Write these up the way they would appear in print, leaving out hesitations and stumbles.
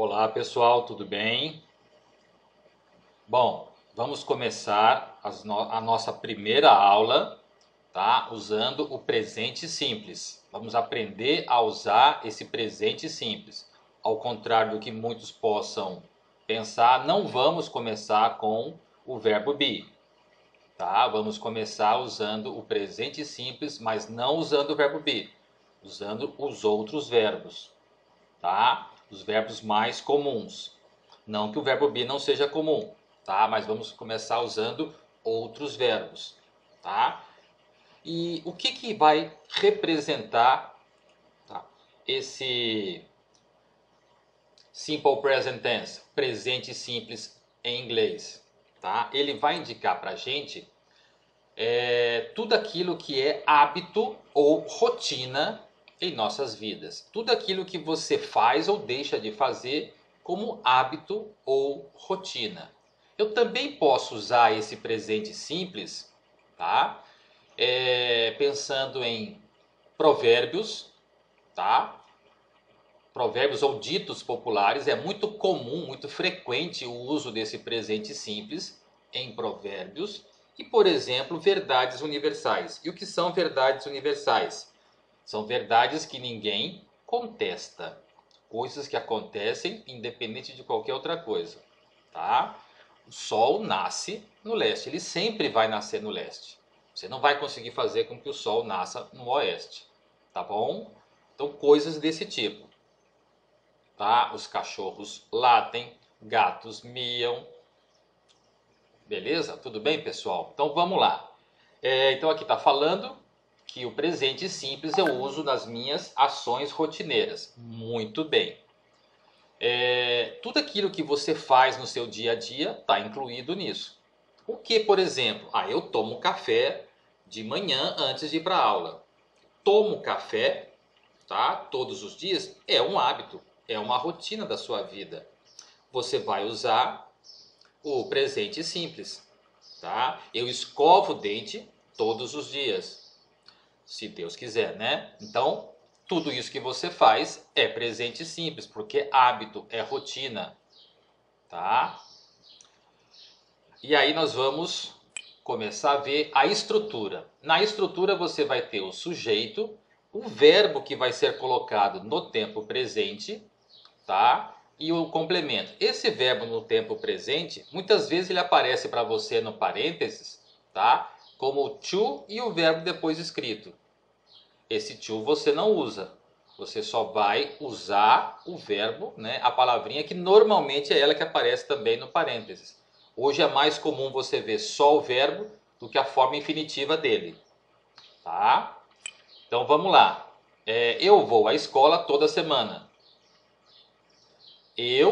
Olá pessoal, tudo bem? Bom, vamos começar a nossa primeira aula, tá? Usando o presente simples. Vamos aprender a usar esse presente simples. Ao contrário do que muitos possam pensar, não vamos começar com o verbo be, tá? Vamos começar usando o presente simples, mas não usando o verbo be, usando os outros verbos, tá? Os verbos mais comuns. Não que o verbo be não seja comum, tá? Mas vamos começar usando outros verbos, tá? E o que vai representar, tá, esse simple present tense, presente simples em inglês, tá? Ele vai indicar para a gente tudo aquilo que é hábito ou rotina em nossas vidas. Tudo aquilo que você faz ou deixa de fazer como hábito ou rotina. Eu também posso usar esse presente simples, tá? Pensando em provérbios, tá? Provérbios ou ditos populares, é muito comum, muito frequente o uso desse presente simples em provérbios. E, por exemplo, verdades universais. E o que são verdades universais? São verdades que ninguém contesta. Coisas que acontecem independente de qualquer outra coisa, tá? O sol nasce no leste, ele sempre vai nascer no leste. Você não vai conseguir fazer com que o sol nasça no oeste, tá bom? Então, coisas desse tipo, tá? Os cachorros latem, gatos miam. Beleza? Tudo bem, pessoal? Então, vamos lá. Então, aqui está falando que o presente simples eu uso nas minhas ações rotineiras. Muito bem. Tudo aquilo que você faz no seu dia a dia está incluído nisso. O que, por exemplo? Eu tomo café de manhã antes de ir para a aula. Tomo café, tá? Todos os dias é um hábito, é uma rotina da sua vida. Você vai usar o presente simples, tá? Eu escovo o dente todos os dias, se Deus quiser, né? Então, tudo isso que você faz é presente simples, porque é hábito, é rotina, tá? E aí nós vamos começar a ver a estrutura. Na estrutura você vai ter o sujeito, o verbo que vai ser colocado no tempo presente, tá? E o complemento. Esse verbo no tempo presente, muitas vezes ele aparece para você no parênteses, tá? Como to e o verbo depois escrito. Esse to você não usa. Você só vai usar o verbo, né? A palavrinha que normalmente é ela que aparece também no parênteses. Hoje é mais comum você ver só o verbo do que a forma infinitiva dele, tá? Então vamos lá. Eu vou à escola toda semana.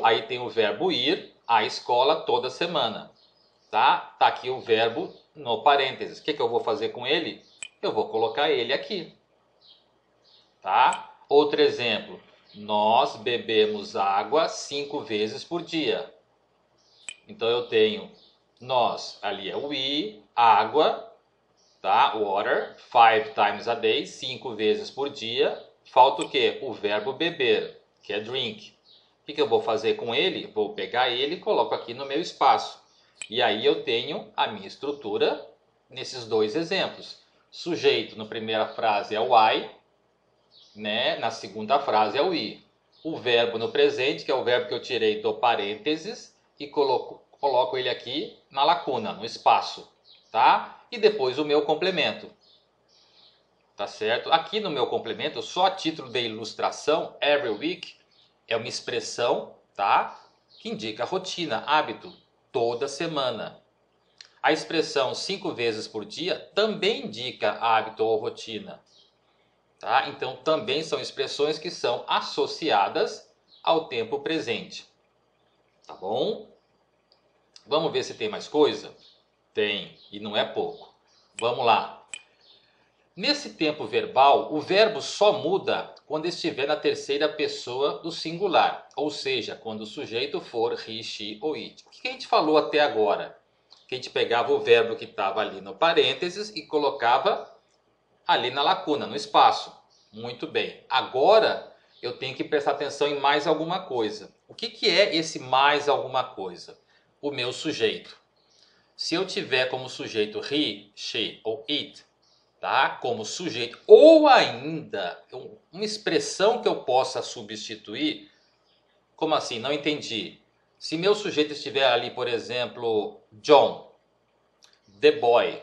Aí tem o verbo ir à escola toda semana, tá? Tá aqui o verbo no parênteses. O que eu vou fazer com ele? Eu vou colocar ele aqui, tá? Outro exemplo. Nós bebemos água 5 vezes por dia. Então eu tenho nós, ali é we, água, tá? Water, 5 times a day, 5 vezes por dia. Falta o quê? O verbo beber, que é drink. O que eu vou fazer com ele? Vou pegar ele e coloco aqui no meu espaço. E aí eu tenho a minha estrutura nesses dois exemplos. Sujeito na primeira frase é o I, né? Na segunda frase é o I. O verbo no presente, que é o verbo que eu tirei do parênteses, e coloco ele aqui na lacuna, no espaço, tá? E depois o meu complemento, tá certo? Aqui no meu complemento, só a título de ilustração, every week é uma expressão, tá? Que indica rotina, hábito, toda semana. A expressão 5 vezes por dia também indica hábito ou rotina, tá? Então também são expressões que são associadas ao tempo presente, tá bom? Vamos ver se tem mais coisa? Tem, e não é pouco. Vamos lá. Nesse tempo verbal, o verbo só muda quando estiver na terceira pessoa do singular, ou seja, quando o sujeito for he, she ou it. O que a gente falou até agora? Que a gente pegava o verbo que estava ali no parênteses e colocava ali na lacuna, no espaço. Muito bem. Agora eu tenho que prestar atenção em mais alguma coisa. O que é esse mais alguma coisa? O meu sujeito. Se eu tiver como sujeito he, she ou it, tá? Como sujeito, ou ainda uma expressão que eu possa substituir, como assim? Não entendi. Se meu sujeito estiver ali, por exemplo, John, the boy,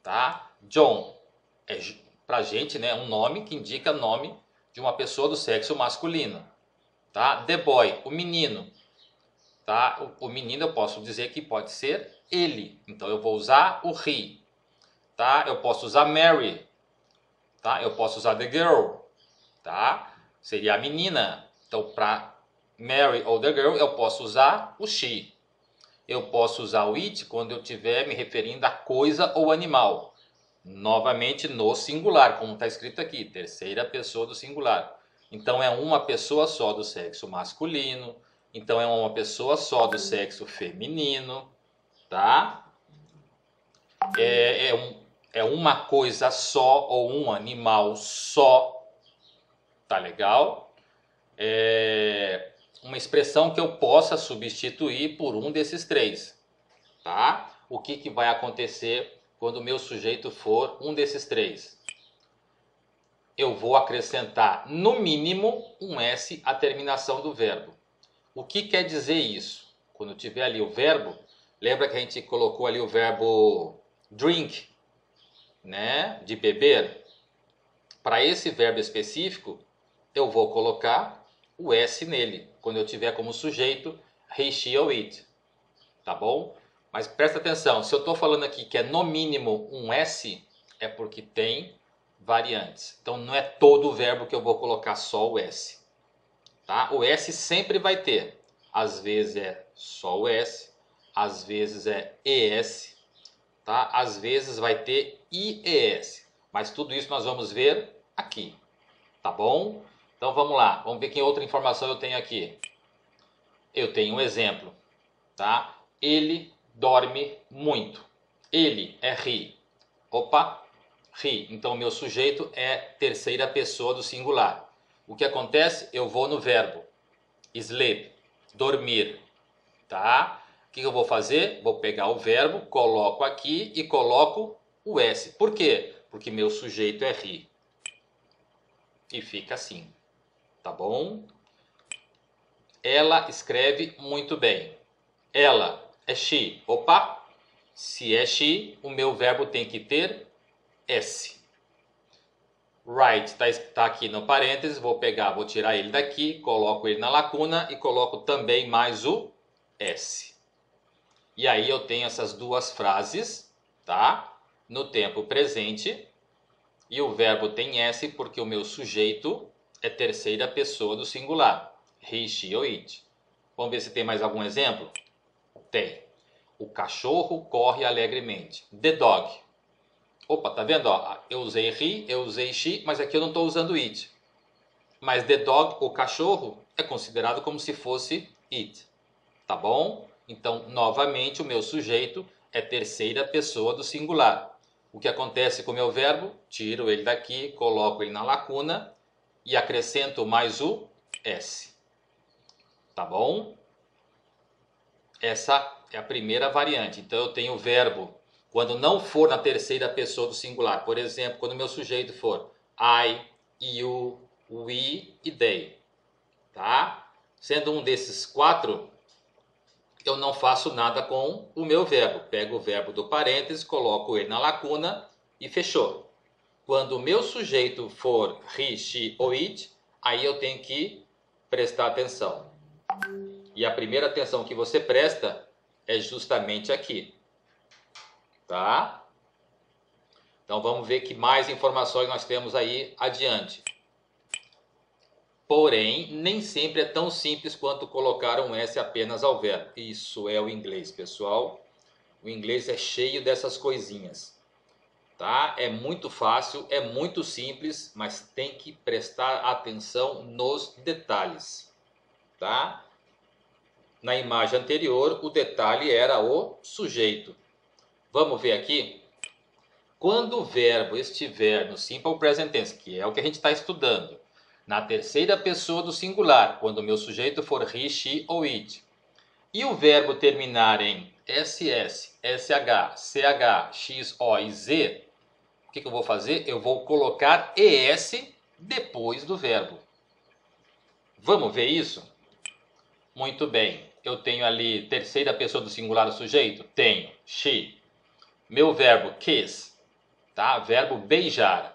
tá? John é pra gente, né, um nome que indica nome de uma pessoa do sexo masculino, tá? The boy, o menino, tá? O menino eu posso dizer que pode ser ele, então eu vou usar o he, tá? Eu posso usar Mary, tá? Eu posso usar the girl, tá? Seria a menina, então para Mary ou the girl eu posso usar o she. Eu posso usar o it quando eu estiver me referindo a coisa ou animal. Novamente no singular, como está escrito aqui, terceira pessoa do singular. Então é uma pessoa só do sexo masculino, então é uma pessoa só do sexo feminino, tá? É uma coisa só ou um animal só, tá legal? É uma expressão que eu possa substituir por um desses três, tá? O que vai acontecer quando o meu sujeito for um desses três? Eu vou acrescentar, no mínimo, um S à terminação do verbo. O que quer dizer isso? Quando tiver ali o verbo, lembra que a gente colocou ali o verbo drink, né? De beber? Para esse verbo específico, eu vou colocar o S nele, quando eu tiver como sujeito he, she ou it. Tá bom? Mas presta atenção, se eu estou falando aqui que é no mínimo um S, é porque tem variantes. Então não é todo o verbo que eu vou colocar só o S. Tá? O S sempre vai ter. Às vezes é só o S, às vezes é ES, tá? Às vezes vai ter IES. Mas tudo isso nós vamos ver aqui. Tá bom? Então vamos lá, vamos ver que outra informação eu tenho aqui. Eu tenho um exemplo, tá? Ele dorme muito. Ele é he. Opa, he. Então meu sujeito é terceira pessoa do singular. O que acontece? Eu vou no verbo sleep, dormir, tá? O que eu vou fazer? Vou pegar o verbo, coloco aqui e coloco o S. Por quê? Porque meu sujeito é he. E fica assim, tá bom? Ela escreve muito bem. Ela é she. Opa! Se é she, o meu verbo tem que ter S. Write está aqui no parênteses. Vou pegar, vou tirar ele daqui, coloco ele na lacuna e coloco também mais o S. E aí eu tenho essas duas frases, tá? No tempo presente. E o verbo tem S porque o meu sujeito é terceira pessoa do singular. He, she ou it. Vamos ver se tem mais algum exemplo? Tem. O cachorro corre alegremente. The dog. Opa, tá vendo? Ó, eu usei he, eu usei she, mas aqui eu não estou usando it. Mas the dog, o cachorro, é considerado como se fosse it. Tá bom? Então, novamente, o meu sujeito é terceira pessoa do singular. O que acontece com o meu verbo? Tiro ele daqui, coloco ele na lacuna e acrescento mais o S. Tá bom? Essa é a primeira variante. Então eu tenho o verbo quando não for na terceira pessoa do singular. Por exemplo, quando o meu sujeito for I, you, we e they. Tá? Sendo um desses quatro, eu não faço nada com o meu verbo. Pego o verbo do parênteses, coloco ele na lacuna e fechou. Quando o meu sujeito for he, she ou it, aí eu tenho que prestar atenção. E a primeira atenção que você presta é justamente aqui. Tá? Então vamos ver que mais informações nós temos aí adiante. Porém, nem sempre é tão simples quanto colocar um S apenas ao verbo. Isso é o inglês, pessoal. O inglês é cheio dessas coisinhas. Tá? É muito fácil, é muito simples, mas tem que prestar atenção nos detalhes. Tá? Na imagem anterior, o detalhe era o sujeito. Vamos ver aqui? Quando o verbo estiver no Simple Present Tense, que é o que a gente está estudando, na terceira pessoa do singular, quando o meu sujeito for he, she ou it. E o verbo terminar em ss, sh, ch, x, o e z, o que eu vou fazer? Eu vou colocar es depois do verbo. Vamos ver isso? Muito bem. Eu tenho ali terceira pessoa do singular do sujeito? Tenho. She. Meu verbo kiss, tá? Verbo beijar.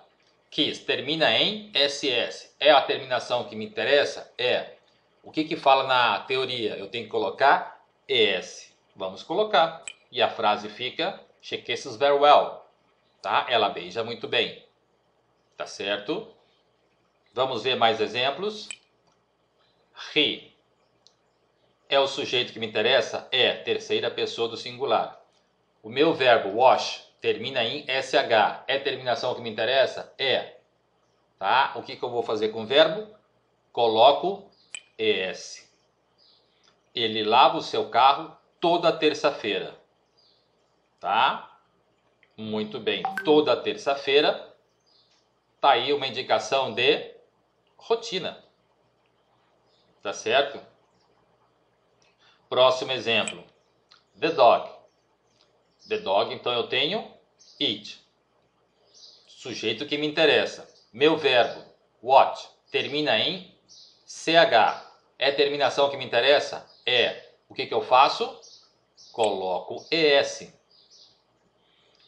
Kiss termina em ss. É a terminação que me interessa? É. O que fala na teoria? Eu tenho que colocar es. Vamos colocar. E a frase fica: she kisses very well. Tá? Ela beija muito bem. Tá certo? Vamos ver mais exemplos. He. É o sujeito que me interessa? É. Terceira pessoa do singular. O meu verbo wash termina em sh. É terminação que me interessa? É. Tá? O que eu vou fazer com o verbo? Coloco es. Ele lava o seu carro toda terça-feira. Tá? Muito bem. Toda terça-feira. Tá aí uma indicação de rotina. Tá certo? Próximo exemplo. The dog. The dog, então eu tenho it. Sujeito que me interessa. Meu verbo, watch, termina em ch. É terminação que me interessa? É. O que eu faço? Coloco es.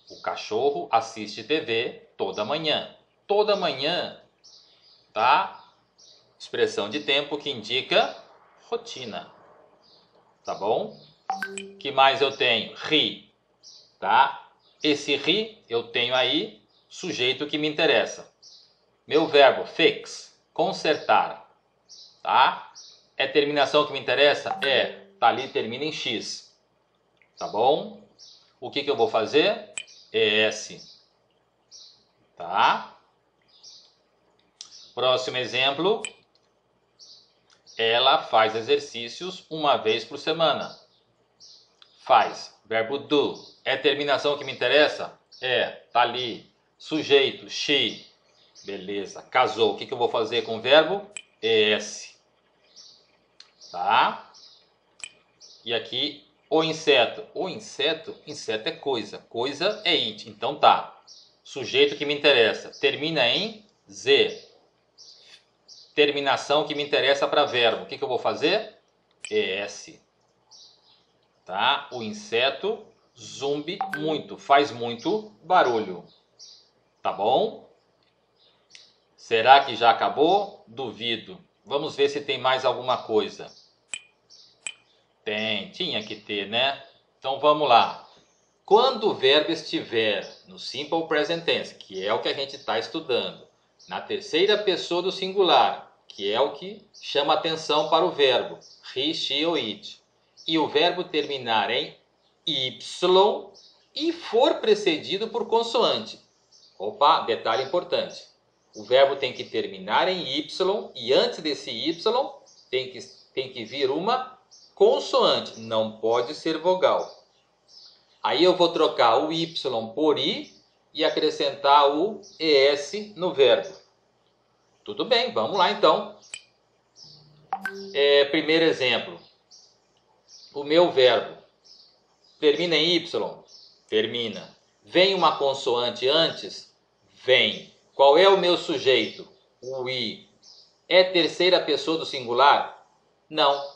O cachorro assiste TV toda manhã. Toda manhã, tá? Expressão de tempo que indica rotina. Tá bom? Que mais eu tenho? He. Tá? Esse he eu tenho aí sujeito que me interessa. Meu verbo fix, consertar. Tá? É terminação que me interessa? É. Tá ali, termina em x. Tá bom? O que eu vou fazer? Es. Tá? Próximo exemplo. Ela faz exercícios uma vez por semana. Faz. Verbo do. É terminação que me interessa? É. Tá ali. Sujeito. She. Beleza. Casou. O que eu vou fazer com o verbo? Es. Tá? E aqui o inseto. O inseto? Inseto é coisa. Coisa é it. Então tá. Sujeito que me interessa. Termina em z. Terminação que me interessa para verbo. O que eu vou fazer? Es. Tá? O inseto zumbi muito, faz muito barulho. Tá bom? Será que já acabou? Duvido. Vamos ver se tem mais alguma coisa. Tinha que ter, né? Então vamos lá. Quando o verbo estiver no Simple Present Tense, que é o que a gente está estudando, na terceira pessoa do singular, que é o que chama atenção para o verbo, he, she ou it, e o verbo terminar em y e for precedido por consoante. Opa, detalhe importante. O verbo tem que terminar em y e antes desse y tem que vir uma consoante, não pode ser vogal. Aí eu vou trocar o y por i e acrescentar o es no verbo. Tudo bem, vamos lá então. Primeiro exemplo. O meu verbo termina em y? Termina. Vem uma consoante antes? Vem. Qual é o meu sujeito? O i. É terceira pessoa do singular? Não.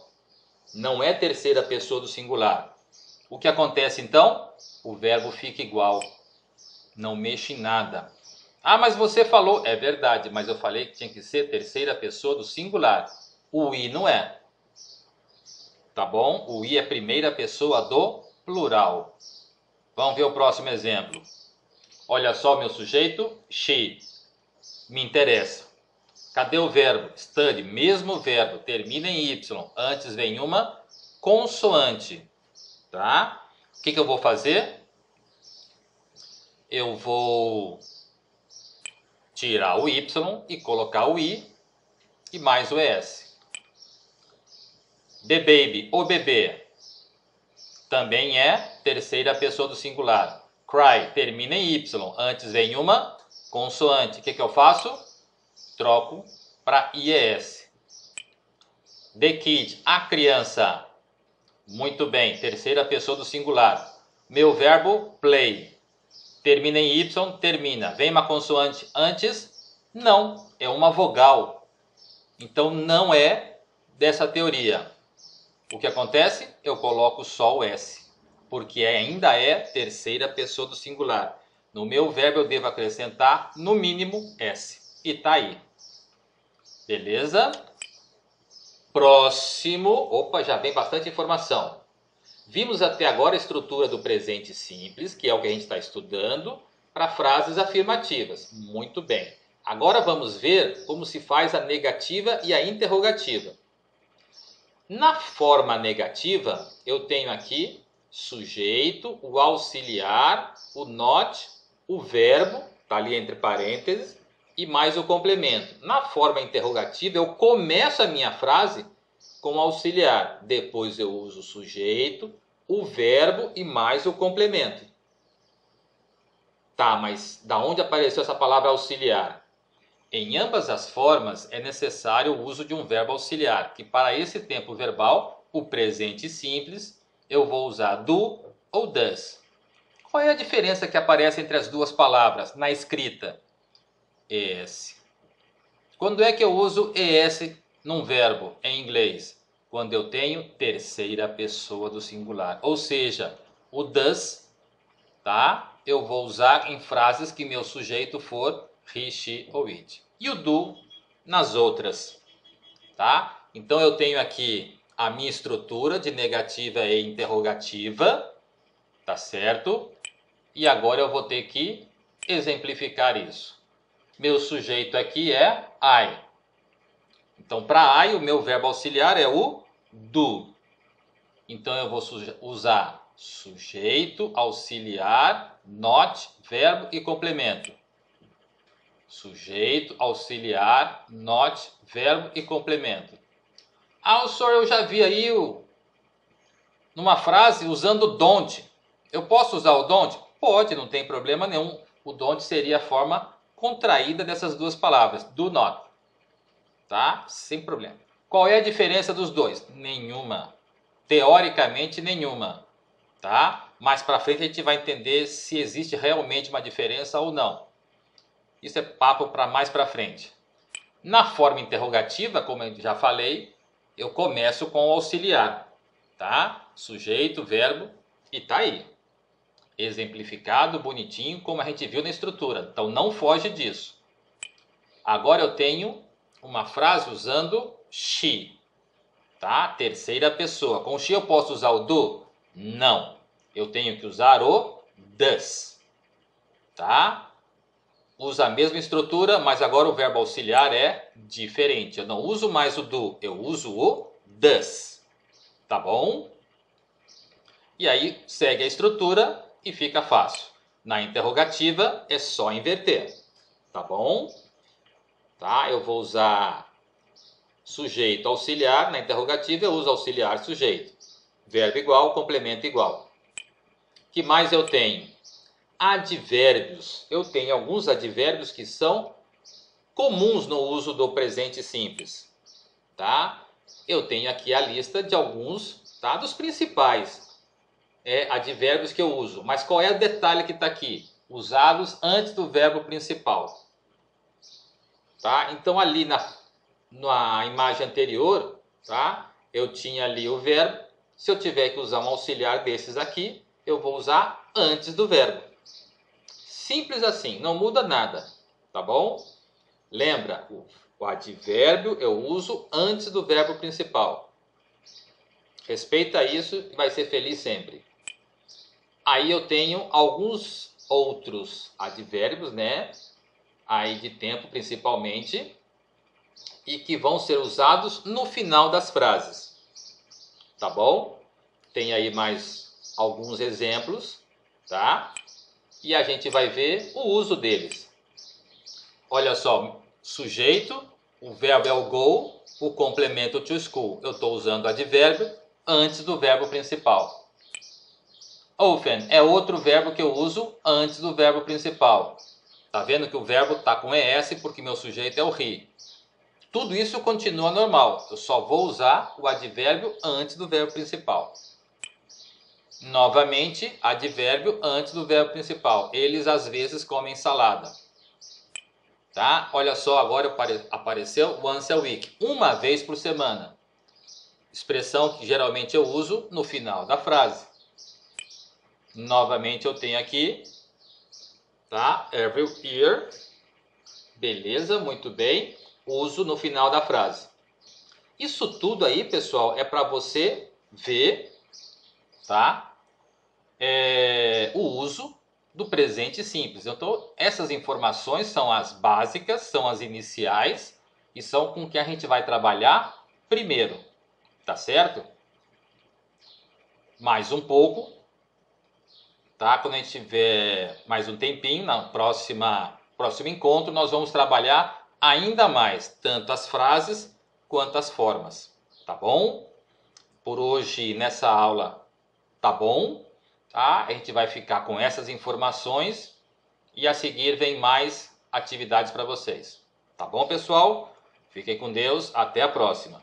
Não é terceira pessoa do singular. O que acontece então? O verbo fica igual. Não mexe em nada. Ah, mas você falou... É verdade, mas eu falei que tinha que ser terceira pessoa do singular. O i não é. Tá bom? O i é primeira pessoa do plural. Vamos ver o próximo exemplo. Olha só o meu sujeito. She. Me interessa. Cadê o verbo? Study. Mesmo verbo. Termina em y. Antes vem uma consoante. Tá? O que eu vou fazer? Eu vou tirar o y e colocar o i e mais o es. The baby, o bebê, também é terceira pessoa do singular. Cry, termina em y. Antes vem uma consoante. O que eu faço? Troco para IES. The kid, a criança. Muito bem, terceira pessoa do singular. Meu verbo play. Termina em Y, termina. Vem uma consoante antes? Não, é uma vogal. Então não é dessa teoria. O que acontece? Eu coloco só o S, porque ainda é terceira pessoa do singular. No meu verbo eu devo acrescentar no mínimo S. E tá aí. Beleza? Próximo. Opa, já vem bastante informação. Vimos até agora a estrutura do presente simples, que é o que a gente está estudando, para frases afirmativas. Muito bem. Agora vamos ver como se faz a negativa e a interrogativa. Na forma negativa, eu tenho aqui sujeito, o auxiliar, o not, o verbo, está ali entre parênteses, e mais o complemento. Na forma interrogativa, eu começo a minha frase com o auxiliar. Depois eu uso o sujeito, o verbo e mais o complemento. Tá, mas da onde apareceu essa palavra auxiliar? Em ambas as formas é necessário o uso de um verbo auxiliar, que para esse tempo verbal, o presente simples, eu vou usar do ou does. Qual é a diferença que aparece entre as duas palavras na escrita? ES. Quando é que eu uso ES num verbo em inglês? Quando eu tenho terceira pessoa do singular. Ou seja, o does, tá? Eu vou usar em frases que meu sujeito for he, she ou it. E o do nas outras, tá? Então eu tenho aqui a minha estrutura de negativa e interrogativa, tá certo? E agora eu vou ter que exemplificar isso. Meu sujeito aqui é I. Então para I o meu verbo auxiliar é o do. Então eu vou usar sujeito, auxiliar, not, verbo e complemento. Sujeito, auxiliar, not, verbo e complemento. Ah, o senhor, eu já vi aí numa frase usando don't. Eu posso usar o don't? Pode, não tem problema nenhum. O don't seria a forma contraída dessas duas palavras, do not. Tá? Sem problema. Qual é a diferença dos dois? Nenhuma. Teoricamente, nenhuma. Tá? Mais para frente a gente vai entender se existe realmente uma diferença ou não. Isso é papo para mais para frente. Na forma interrogativa, como eu já falei, eu começo com o auxiliar, tá? Sujeito, verbo e tá aí. Exemplificado, bonitinho, como a gente viu na estrutura. Então não foge disso. Agora eu tenho uma frase usando she, tá? Terceira pessoa. Com she eu posso usar o do? Não. Eu tenho que usar o does, tá? Usa a mesma estrutura, mas agora o verbo auxiliar é diferente. Eu não uso mais o do, eu uso o does. Tá bom? E aí segue a estrutura e fica fácil. Na interrogativa é só inverter. Tá bom? Tá? Eu vou usar sujeito auxiliar. Na interrogativa eu uso auxiliar sujeito. Verbo igual, complemento igual. O que mais eu tenho? Advérbios. Eu tenho alguns advérbios que são comuns no uso do presente simples, tá? Eu tenho aqui a lista de alguns, tá? Dos principais advérbios que eu uso. Mas qual é o detalhe que está aqui? Usados antes do verbo principal, tá? Então ali na imagem anterior, tá? Eu tinha ali o verbo. Se eu tiver que usar um auxiliar desses aqui, eu vou usar antes do verbo. Simples assim, não muda nada, tá bom? Lembra, o advérbio eu uso antes do verbo principal. Respeita isso e vai ser feliz sempre. Aí eu tenho alguns outros advérbios, né? Aí de tempo principalmente, e que vão ser usados no final das frases, tá bom? Tem aí mais alguns exemplos, tá? E a gente vai ver o uso deles. Olha só, sujeito, o verbo é o go, o complemento to school. Eu estou usando o advérbio antes do verbo principal. Often é outro verbo que eu uso antes do verbo principal. Tá vendo que o verbo está com ES porque meu sujeito é o he. Tudo isso continua normal. Eu só vou usar o advérbio antes do verbo principal. Novamente, advérbio antes do verbo principal. Eles às vezes comem salada. Tá? Olha só, agora apareceu once a week. Uma vez por semana. Expressão que geralmente eu uso no final da frase. Novamente eu tenho aqui, tá? Every year. Beleza, muito bem. Uso no final da frase. Isso tudo aí, pessoal, é para você ver, tá? O uso do presente simples. Então, essas informações são as básicas, são as iniciais e são com que a gente vai trabalhar primeiro, tá certo? Mais um pouco, tá? Quando a gente tiver mais um tempinho, na próximo encontro, nós vamos trabalhar ainda mais, tanto as frases quanto as formas, tá bom? Por hoje, nessa aula, tá bom? Tá? A gente vai ficar com essas informações e a seguir vem mais atividades para vocês. Tá bom, pessoal? Fiquem com Deus, até a próxima.